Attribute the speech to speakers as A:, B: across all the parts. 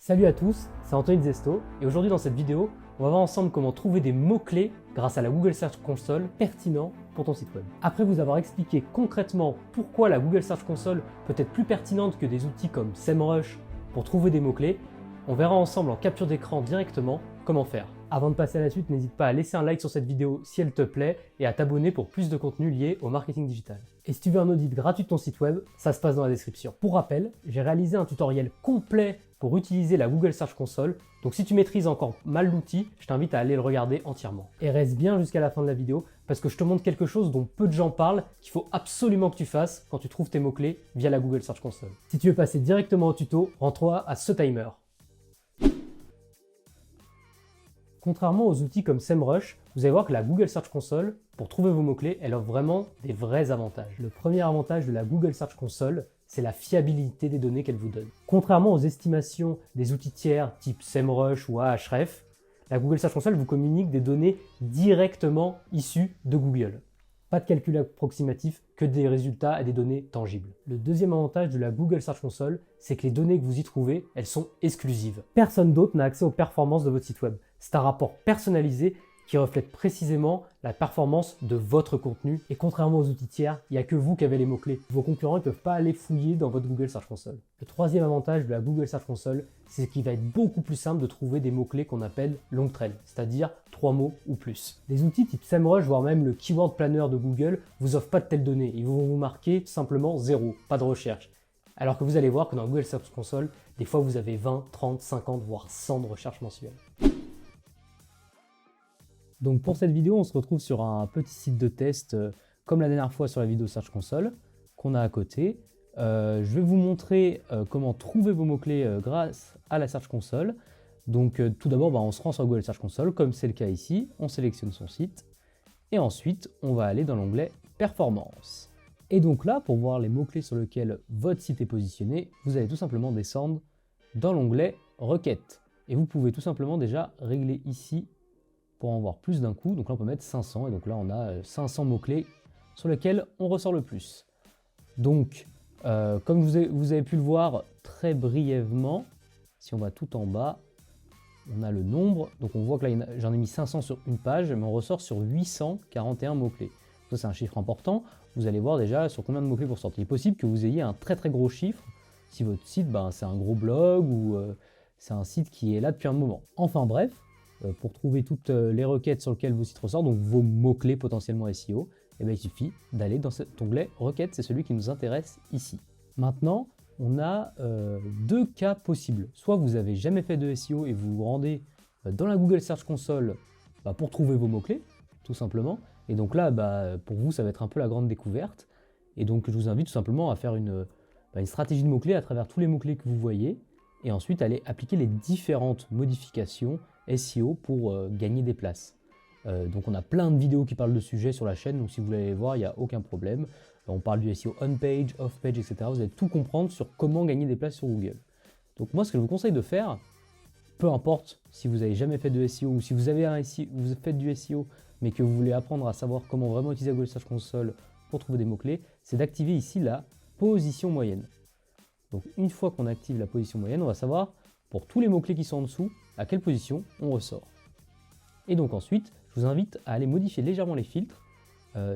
A: Salut à tous, c'est Anthony Zesto et aujourd'hui dans cette vidéo, on va voir ensemble comment trouver des mots-clés grâce à la Google Search Console pertinents pour ton site web. Après vous avoir expliqué concrètement pourquoi la Google Search Console peut être plus pertinente que des outils comme SEMrush pour trouver des mots-clés, on verra ensemble en capture d'écran directement comment faire. Avant de passer à la suite, n'hésite pas à laisser un like sur cette vidéo si elle te plaît et à t'abonner pour plus de contenu lié au marketing digital. Et si tu veux un audit gratuit de ton site web, ça se passe dans la description. Pour rappel, j'ai réalisé un tutoriel complet pour utiliser la Google Search Console, donc si tu maîtrises encore mal l'outil, je t'invite à aller le regarder entièrement. Et reste bien jusqu'à la fin de la vidéo parce que je te montre quelque chose dont peu de gens parlent, qu'il faut absolument que tu fasses quand tu trouves tes mots-clés via la Google Search Console. Si tu veux passer directement au tuto, rends-toi à ce timer. Contrairement aux outils comme SEMrush, vous allez voir que la Google Search Console, pour trouver vos mots-clés, elle offre vraiment des vrais avantages. Le premier avantage de la Google Search Console, c'est la fiabilité des données qu'elle vous donne. Contrairement aux estimations des outils tiers type SEMrush ou Ahrefs, la Google Search Console vous communique des données directement issues de Google. Pas de calcul approximatif, que des résultats et des données tangibles. Le deuxième avantage de la Google Search Console, c'est que les données que vous y trouvez, elles sont exclusives. Personne d'autre n'a accès aux performances de votre site web. C'est un rapport personnalisé qui reflète précisément la performance de votre contenu. Et contrairement aux outils tiers, il n'y a que vous qui avez les mots-clés. Vos concurrents ne peuvent pas aller fouiller dans votre Google Search Console. Le troisième avantage de la Google Search Console, c'est qu'il va être beaucoup plus simple de trouver des mots-clés qu'on appelle long trail, c'est-à-dire 3 mots ou plus. Les outils type SEMrush, voire même le Keyword Planner de Google, vous offrent pas de telles données. Ils vont vous marquer simplement 0, pas de recherche. Alors que vous allez voir que dans Google Search Console, des fois vous avez 20, 30, 50, voire 100 de recherches mensuelles. Donc pour cette vidéo, on se retrouve sur un petit site de test, comme la dernière fois sur la vidéo Search Console, qu'on a à côté. Je vais vous montrer comment trouver vos mots-clés grâce à la Search Console. Donc tout d'abord, on se rend sur Google Search Console, comme c'est le cas ici, on sélectionne son site, et ensuite on va aller dans l'onglet Performance. Et donc là, pour voir les mots-clés sur lesquels votre site est positionné, vous allez tout simplement descendre dans l'onglet Requêtes. Et vous pouvez tout simplement déjà régler ici pour en voir plus d'un coup. Donc là on peut mettre 500 et donc là on a 500 mots-clés sur lesquels on ressort le plus. Donc comme vous avez pu le voir très brièvement, si on va tout en bas, on a le nombre. Donc on voit que là j'en ai mis 500 sur une page, mais on ressort sur 841 mots-clés. Ça c'est un chiffre important. Vous allez voir déjà sur combien de mots-cles vous sortez. Il est possible que vous ayez un très très gros chiffre si votre site c'est un gros blog ou c'est un site qui est là depuis un moment. Enfin bref, pour trouver toutes les requêtes sur lesquelles vos sites ressortent, donc vos mots-clés potentiellement SEO, il suffit d'aller dans cet onglet Requêtes, c'est celui qui nous intéresse ici. Maintenant, on a deux cas possibles. Soit vous n'avez jamais fait de SEO et vous vous rendez dans la Google Search Console pour trouver vos mots-clés, tout simplement. Et donc là, pour vous, ça va être un peu la grande découverte. Et donc, je vous invite tout simplement à faire une stratégie de mots-clés à travers tous les mots-clés que vous voyez, et ensuite aller appliquer les différentes modifications SEO pour gagner des places. Donc on a plein de vidéos qui parlent de sujets sur la chaîne, donc si vous voulez aller voir, il n'y a aucun problème. On parle du SEO on-page, off-page, etc. Vous allez tout comprendre sur comment gagner des places sur Google. Donc moi, ce que je vous conseille de faire, peu importe si vous n'avez jamais fait de SEO ou si vous avez vous faites du SEO, mais que vous voulez apprendre à savoir comment vraiment utiliser la Google Search Console pour trouver des mots-clés, c'est d'activer ici la position moyenne. Donc une fois qu'on active la position moyenne, on va savoir pour tous les mots-clés qui sont en dessous, à quelle position on ressort. Et donc ensuite, je vous invite à aller modifier légèrement les filtres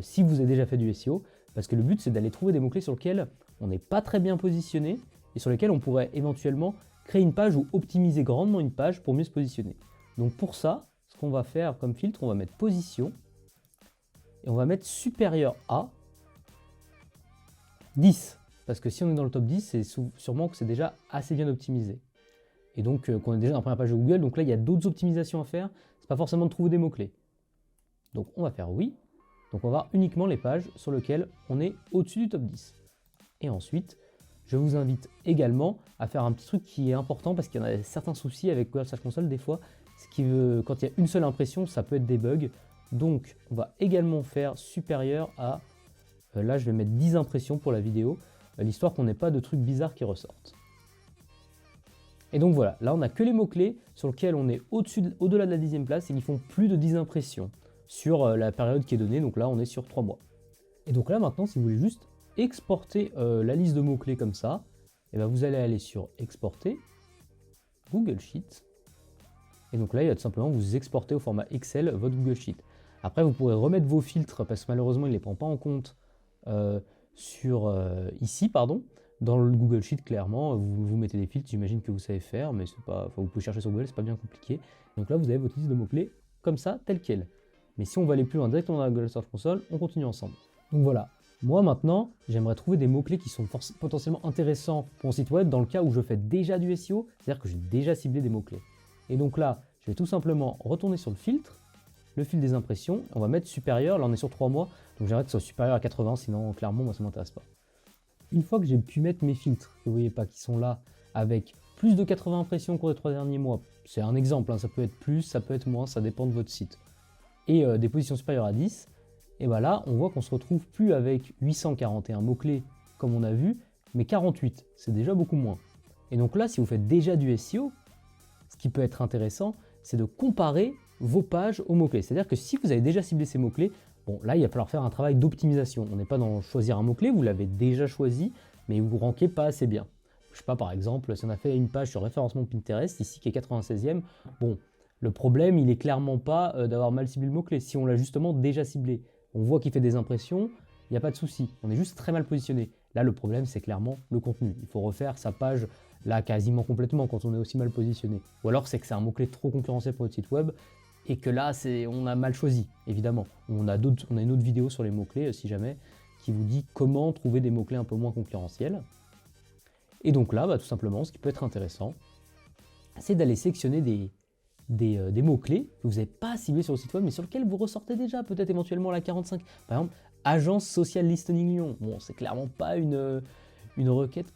A: si vous avez déjà fait du SEO, parce que le but c'est d'aller trouver des mots-clés sur lesquels on n'est pas très bien positionné et sur lesquels on pourrait éventuellement créer une page ou optimiser grandement une page pour mieux se positionner. Donc pour ça, ce qu'on va faire comme filtre, on va mettre position et on va mettre supérieur à 10. Parce que si on est dans le top 10, c'est sûrement que c'est déjà assez bien optimisé. Et donc qu'on est déjà dans la première page de Google, donc là il y a d'autres optimisations à faire, c'est pas forcément de trouver des mots-clés. Donc on va faire oui, donc on va voir uniquement les pages sur lesquelles on est au-dessus du top 10. Et ensuite, je vous invite également à faire un petit truc qui est important parce qu'il y en a certains soucis avec Google Search Console des fois, quand il y a une seule impression, ça peut être des bugs. Donc on va également faire supérieur à, là je vais mettre 10 impressions pour la vidéo, l'histoire qu'on n'ait pas de trucs bizarres qui ressortent. Et donc voilà, là on n'a que les mots-clés sur lesquels on est au-delà de la 10e place et qui font plus de 10 impressions sur la période qui est donnée, donc là on est sur 3 mois. Et donc là maintenant, si vous voulez juste exporter la liste de mots-clés comme ça, vous allez aller sur Exporter, Google Sheet. Et donc là, il y a tout simplement vous exporter au format Excel votre Google Sheet. Après, vous pourrez remettre vos filtres parce que malheureusement, il ne les prend pas en compte ici, pardon. Dans le Google Sheet, clairement, vous mettez des filtres, j'imagine que vous savez faire, mais c'est pas, vous pouvez chercher sur Google, c'est pas bien compliqué. Donc là, vous avez votre liste de mots-clés comme ça, telle quelle. Mais si on va aller plus loin directement dans la Google Search Console, on continue ensemble. Donc voilà, moi maintenant, j'aimerais trouver des mots-clés qui sont potentiellement intéressants pour mon site web dans le cas où je fais déjà du SEO, c'est-à-dire que j'ai déjà ciblé des mots-clés. Et donc là, je vais tout simplement retourner sur le filtre des impressions, on va mettre supérieur, là on est sur 3 mois, donc j'aimerais que ce soit supérieur à 80, sinon clairement moi ça ne m'intéresse pas. Une fois que j'ai pu mettre mes filtres, que vous voyez pas, qui sont là, avec plus de 80 impressions au cours des 3 derniers mois, c'est un exemple, hein, ça peut être plus, ça peut être moins, ça dépend de votre site, et des positions supérieures à 10, et bien là on voit qu'on se retrouve plus avec 841 mots-clés comme on a vu, mais 48, c'est déjà beaucoup moins. Et donc là, si vous faites déjà du SEO, ce qui peut être intéressant, c'est de comparer vos pages aux mots-clés. C'est-à-dire que si vous avez déjà ciblé ces mots-clés, bon, là, il va falloir faire un travail d'optimisation. On n'est pas dans choisir un mot-clé, vous l'avez déjà choisi, mais vous ne rankez pas assez bien. Je ne sais pas, par exemple, si on a fait une page sur référencement Pinterest, ici qui est 96e, bon, le problème, il n'est clairement pas d'avoir mal ciblé le mot-clé. Si on l'a justement déjà ciblé, on voit qu'il fait des impressions, il n'y a pas de souci. On est juste très mal positionné. Là, le problème, c'est clairement le contenu. Il faut refaire sa page là quasiment complètement quand on est aussi mal positionné. Ou alors, c'est que c'est un mot-clé trop concurrentiel pour notre site web et que là, on a mal choisi, évidemment. On a une autre vidéo sur les mots-clés, si jamais, qui vous dit comment trouver des mots-clés un peu moins concurrentiels. Et donc là, tout simplement, ce qui peut être intéressant, c'est d'aller sélectionner des mots-clés que vous n'avez pas ciblés sur le site web, mais sur lesquels vous ressortez déjà, peut-être éventuellement la 45. Par exemple, Agence Social Listening Lyon. Bon, c'est clairement pas une requête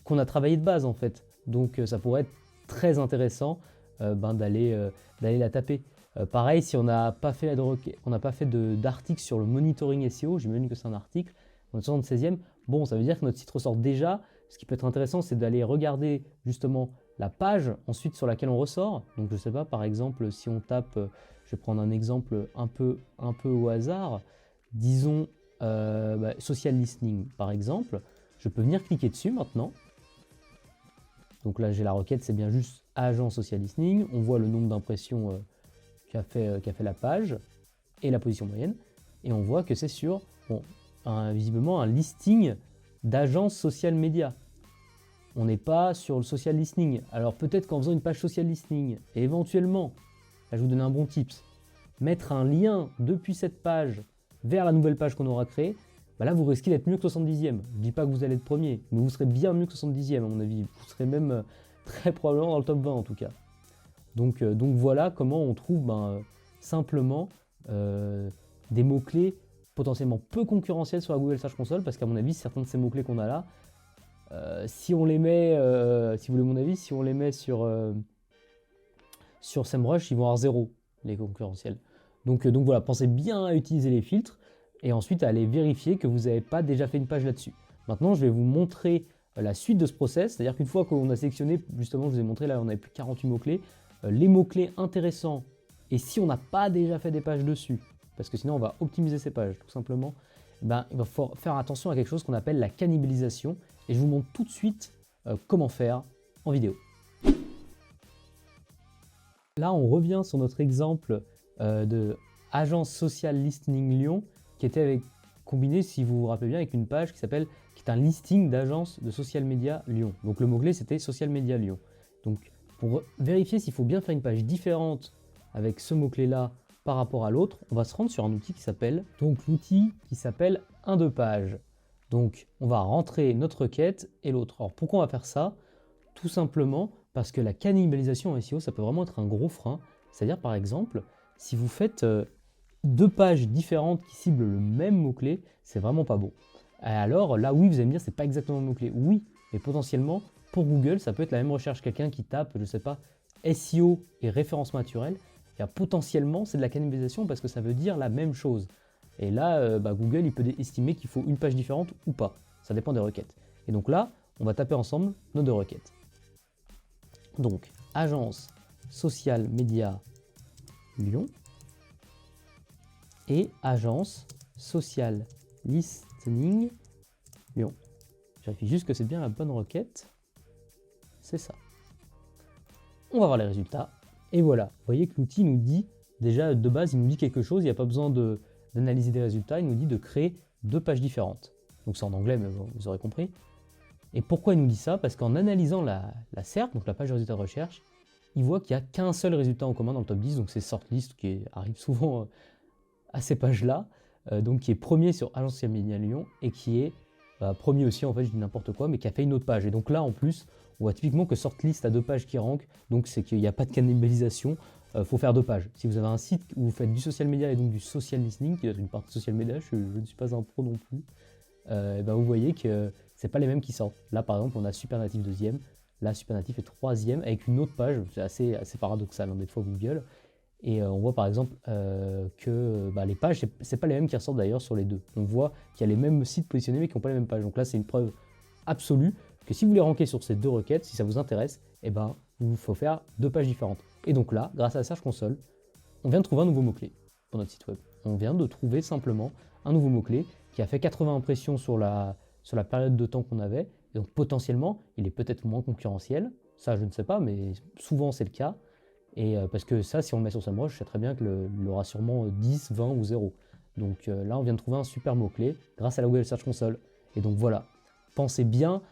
A: qu'on a travaillé de base, en fait. Donc, ça pourrait être très intéressant d'aller la taper. Pareil, si on n'a pas fait d'article sur le monitoring SEO, j'imagine que c'est un article, on est 76e, bon, ça veut dire que notre site ressort déjà. Ce qui peut être intéressant, c'est d'aller regarder justement la page ensuite sur laquelle on ressort. Donc je ne sais pas, par exemple, si on tape, je vais prendre un exemple un peu au hasard, disons social listening par exemple, je peux venir cliquer dessus maintenant. Donc là j'ai la requête, c'est bien juste agent social listening, on voit le nombre d'impressions qu'a fait la page et la position moyenne, et on voit que c'est sur visiblement un listing d'agence social média. On n'est pas sur le social listening. Alors peut-être qu'en faisant une page social listening, et éventuellement, là, je vous donne un bon tips, mettre un lien depuis cette page vers la nouvelle page qu'on aura créée, là vous risquez d'être mieux que 70e. Je ne dis pas que vous allez être premier, mais vous serez bien mieux que 70e à mon avis. Vous serez même très probablement dans le top 20 en tout cas. Donc voilà comment on trouve simplement des mots-clés potentiellement peu concurrentiels sur la Google Search Console, parce qu'à mon avis, certains de ces mots-clés qu'on a là, si on les met, si vous voulez mon avis, si on les met sur SEMrush, ils vont avoir 0, les concurrentiels. Donc voilà, pensez bien à utiliser les filtres et ensuite à aller vérifier que vous n'avez pas déjà fait une page là-dessus. Maintenant, je vais vous montrer la suite de ce process, c'est-à-dire qu'une fois qu'on a sélectionné, justement, je vous ai montré, là on avait plus 48 mots-clés, les mots-clés intéressants, et si on n'a pas déjà fait des pages dessus, parce que sinon on va optimiser ces pages tout simplement, il va falloir faire attention à quelque chose qu'on appelle la cannibalisation, et je vous montre tout de suite comment faire en vidéo. Là, on revient sur notre exemple de agence social listening Lyon, qui était combiné, si vous vous rappelez bien, avec une page qui est un listing d'agence de social media Lyon. Donc le mot-clé, c'était social media Lyon. Donc pour vérifier s'il faut bien faire une page différente avec ce mot-clé-là par rapport à l'autre, on va se rendre sur un outil qui s'appelle, un de page. Donc on va rentrer notre requête et l'autre. Alors pourquoi on va faire ça? Tout simplement parce que la cannibalisation en SEO, ça peut vraiment être un gros frein. C'est-à-dire par exemple, si vous faites deux pages différentes qui ciblent le même mot-clé, c'est vraiment pas beau. Alors là, oui, vous allez me dire, c'est pas exactement le mot-clé. Oui, mais potentiellement, pour Google, ça peut être la même recherche. Quelqu'un qui tape, je sais pas, SEO et référencement naturel, et potentiellement, c'est de la cannibalisation parce que ça veut dire la même chose. Et là, Google, il peut estimer qu'il faut une page différente ou pas. Ça dépend des requêtes. Et donc là, on va taper ensemble nos deux requêtes. Donc, agence social média Lyon et agence social listening Lyon. Je vérifie juste que c'est bien la bonne requête. C'est ça. On va voir les résultats. Et voilà, vous voyez que l'outil nous dit, déjà de base, il nous dit quelque chose, il n'y a pas besoin d'analyser des résultats, il nous dit de créer 2 pages différentes. Donc c'est en anglais, mais bon, vous aurez compris. Et pourquoi il nous dit ça? Parce qu'en analysant la SERP, donc la page de résultats de recherche, il voit qu'il n'y a qu'un seul résultat en commun dans le top 10, donc c'est Sortlist qui arrive souvent à ces pages-là, donc qui est premier sur Agence Social Media Lyon et qui est premier aussi, en fait je dis n'importe quoi, mais qui a fait une autre page. Et donc là en plus, on voit typiquement que Sortlist a 2 pages qui rankent, donc c'est qu'il n'y a pas de cannibalisation, faut faire 2 pages. Si vous avez un site où vous faites du social media et donc du social listening, qui doit être une partie social media, je ne suis pas un pro non plus, vous voyez que c'est pas les mêmes qui sortent. Là par exemple on a Supernatif 2e, là Supernatif est 3e avec une autre page, c'est assez paradoxal des fois Google. Et on voit par exemple que les pages, c'est pas les mêmes qui ressortent d'ailleurs sur les deux. On voit qu'il y a les mêmes sites positionnés mais qui n'ont pas les mêmes pages. Donc là c'est une preuve absolue que si vous voulez ranker sur ces 2 requêtes, si ça vous intéresse, il faut faire 2 pages différentes. Et donc là, grâce à la Search Console, on vient de trouver un nouveau mot-clé pour notre site web. On vient de trouver simplement un nouveau mot-clé qui a fait 80 impressions sur la période de temps qu'on avait. Et donc potentiellement, il est peut-être moins concurrentiel. Ça, je ne sais pas, mais souvent c'est le cas. Et parce que ça, si on le met sur SEMrush, je sais très bien qu'il aura sûrement 10, 20 ou 0. Donc là, on vient de trouver un super mot-clé grâce à la Google Search Console. Et donc voilà, pensez bien,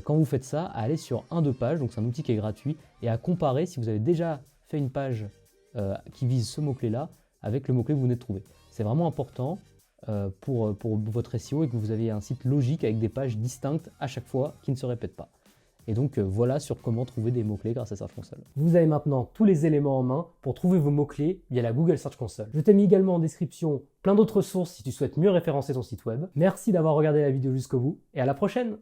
A: quand vous faites ça, à aller sur 1-2 pages, donc c'est un outil qui est gratuit, et à comparer si vous avez déjà fait une page qui vise ce mot-clé-là avec le mot-clé que vous venez de trouver. C'est vraiment important pour votre SEO et que vous avez un site logique avec des pages distinctes à chaque fois qui ne se répètent pas. Et donc voilà sur comment trouver des mots-clés grâce à Search Console. Vous avez maintenant tous les éléments en main pour trouver vos mots-clés via la Google Search Console. Je t'ai mis également en description plein d'autres sources si tu souhaites mieux référencer ton site web. Merci d'avoir regardé la vidéo jusqu'au bout et à la prochaine!